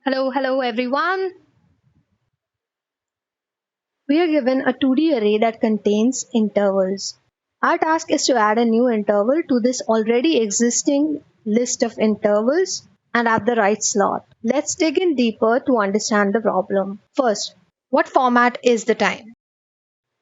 Hello everyone. We are given a 2D array that contains intervals. Our task is to add a new interval to this already existing list of intervals and add the right slot. Let's dig in deeper to understand the problem. First, what format is the time?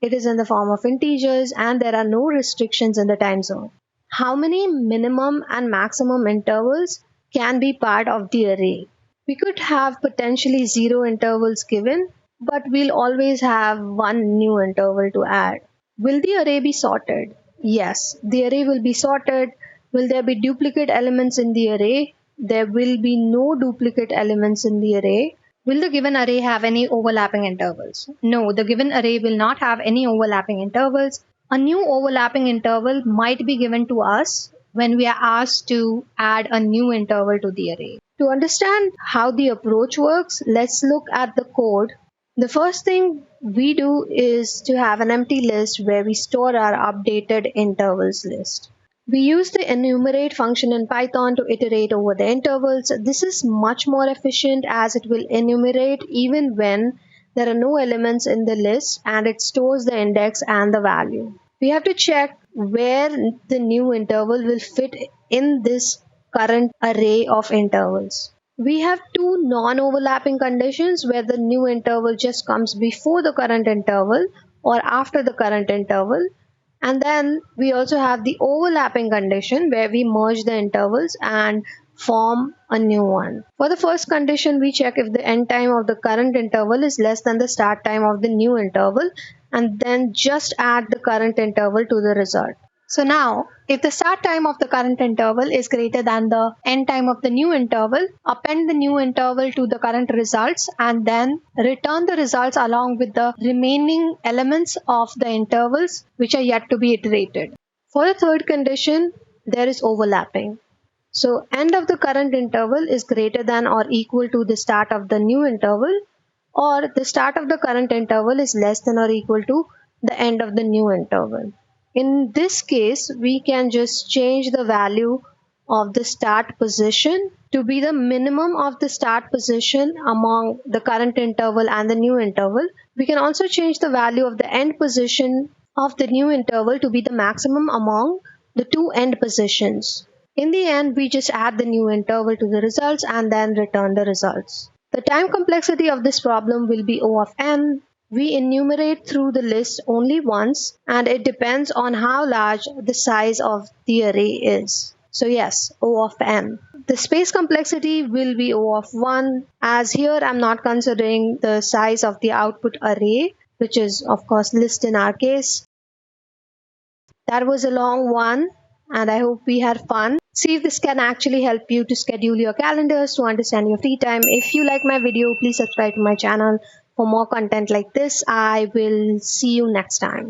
It is in the form of integers and there are no restrictions in the time zone. How many minimum and maximum intervals can be part of the array? We could have potentially 0 intervals given, but we'll always have one new interval to add. Will the array be sorted? Yes, the array will be sorted. Will there be duplicate elements in the array? There will be no duplicate elements in the array. Will the given array have any overlapping intervals? No, the given array will not have any overlapping intervals. A new overlapping interval might be given to us when we are asked to add a new interval to the array. To understand how the approach works, let's look at the code. The first thing we do is to have an empty list where we store our updated intervals list. We use the enumerate function in Python to iterate over the intervals. This is much more efficient as it will enumerate even when there are no elements in the list and it stores the index and the value. We have to check where the new interval will fit in this current array of intervals. We have two non-overlapping conditions where the new interval just comes before the current interval or after the current interval. And then we also have the overlapping condition where we merge the intervals and form a new one. For the first condition, we check if the end time of the current interval is less than the start time of the new interval and then just add the current interval to the result. So now, if the start time of the current interval is greater than the end time of the new interval, append the new interval to the current results and then return the results along with the remaining elements of the intervals which are yet to be iterated. For the third condition, there is overlapping. So end of the current interval is greater than or equal to the start of the new interval, or the start of the current interval is less than or equal to the end of the new interval. In this case, we can just change the value of the start position to be the minimum of the start position among the current interval and the new interval. We can also change the value of the end position of the new interval to be the maximum among the two end positions. In the end, we just add the new interval to the results and then return the results. The time complexity of this problem will be O of n. We enumerate through the list only once and it depends on how large the size of the array is. So yes, O of n. The space complexity will be O of 1 as here I'm not considering the size of the output array, which is of course list in our case. That was a long one and I hope we had fun. See if this can actually help you to schedule your calendars to understand your free time. If you like my video, please subscribe to my channel for more content like this. I will see you next time.